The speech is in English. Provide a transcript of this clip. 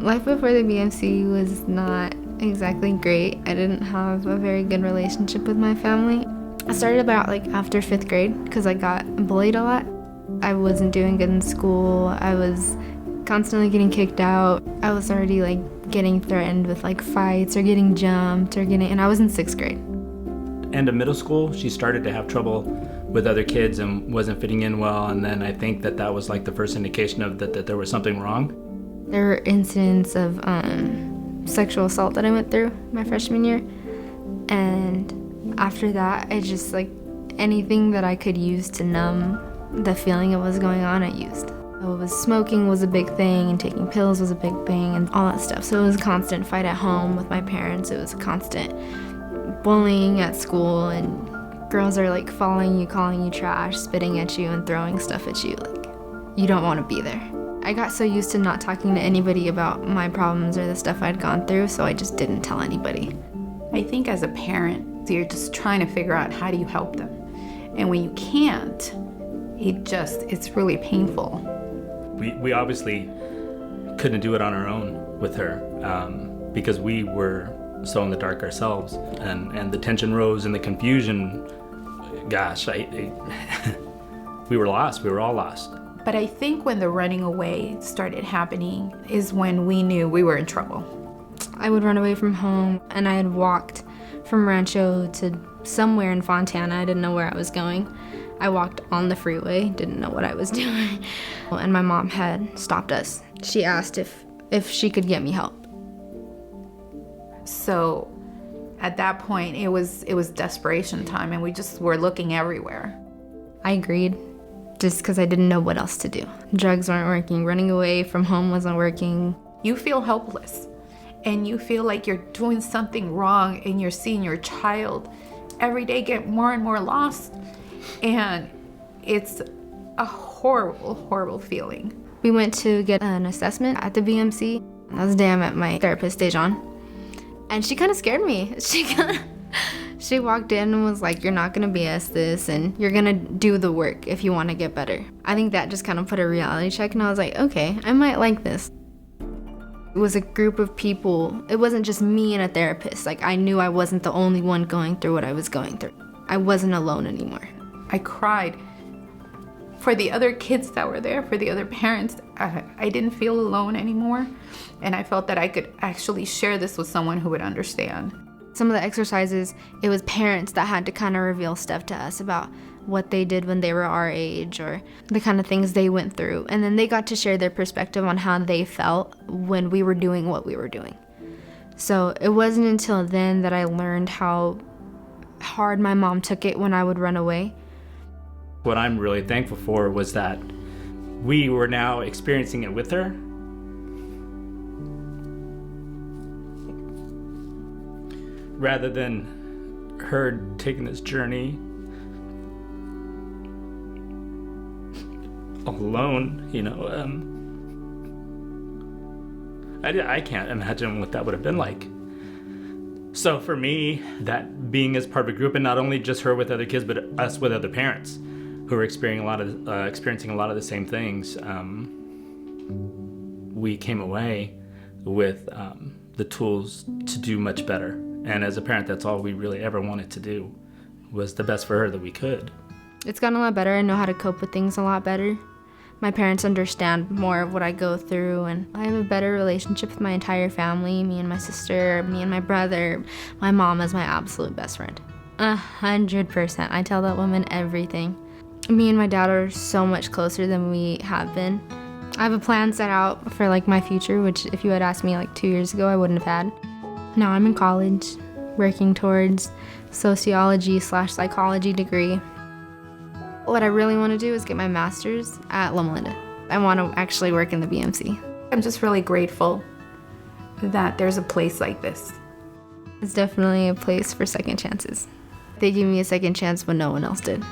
Life before the BMC was not exactly great. I didn't have a very good relationship with my family. I started about after 5th grade because I got bullied a lot. I wasn't doing good in school. I was constantly getting kicked out. I was already getting threatened with fights or getting jumped and I was in 6th grade. End of middle school, she started to have trouble with other kids and wasn't fitting in well, and then I think that was the first indication of that there was something wrong. There were incidents of sexual assault that I went through my freshman year, and after that I just anything that I could use to numb the feeling of what was going on, I used. Smoking was a big thing, and taking pills was a big thing, and all that stuff. So it was a constant fight at home with my parents. It was a constant bullying at school, and girls are following you, calling you trash, spitting at you, and throwing stuff at you. You don't want to be there. I got so used to not talking to anybody about my problems or the stuff I'd gone through, so I just didn't tell anybody. I think as a parent, you're just trying to figure out how do you help them. And when you can't, it's really painful. We obviously couldn't do it on our own with her because we were so in the dark ourselves, and the tension rose and the confusion. Gosh, we were lost. We were all lost. But I think when the running away started happening is when we knew we were in trouble. I would run away from home, and I had walked from Rancho to somewhere in Fontana. I didn't know where I was going. I walked on the freeway, didn't know what I was doing. And my mom had stopped us. She asked if she could get me help. So at that point, it was desperation time, and we just were looking everywhere. I agreed, just because I didn't know what else to do. Drugs weren't working, running away from home wasn't working. You feel helpless, and you feel like you're doing something wrong, and you're seeing your child every day get more and more lost, and it's a horrible, horrible feeling. We went to get an assessment at the BMC. That was the day I met my therapist, Dejan. And she kind of scared me. She walked in and was like, you're not going to BS this, and you're going to do the work if you want to get better. I think that just kind of put a reality check, and I was like, okay, I might like this. It was a group of people. It wasn't just me and a therapist. I knew I wasn't the only one going through what I was going through. I wasn't alone anymore. I cried for the other kids that were there, for the other parents. I didn't feel alone anymore, and I felt that I could actually share this with someone who would understand. Some of the exercises, it was parents that had to kind of reveal stuff to us about what they did when they were our age or the kind of things they went through. And then they got to share their perspective on how they felt when we were doing what we were doing. So it wasn't until then that I learned how hard my mom took it when I would run away. What I'm really thankful for was that we were now experiencing it with her. Rather than her taking this journey alone, I can't imagine what that would have been like. So for me, that being as part of a group, and not only just her with other kids, but us with other parents who are experiencing a lot of the same things, we came away with the tools to do much better. And as a parent, that's all we really ever wanted to do, was the best for her that we could. It's gotten a lot better. I know how to cope with things a lot better. My parents understand more of what I go through, and I have a better relationship with my entire family, me and my sister, me and my brother. My mom is my absolute best friend. 100%. I tell that woman everything. Me and my dad are so much closer than we have been. I have a plan set out for my future, which if you had asked me 2 years ago, I wouldn't have had. Now I'm in college, working towards sociology/psychology degree. What I really want to do is get my master's at Loma. I want to actually work in the BMC. I'm just really grateful that there's a place like this. It's definitely a place for second chances. They gave me a second chance when no one else did.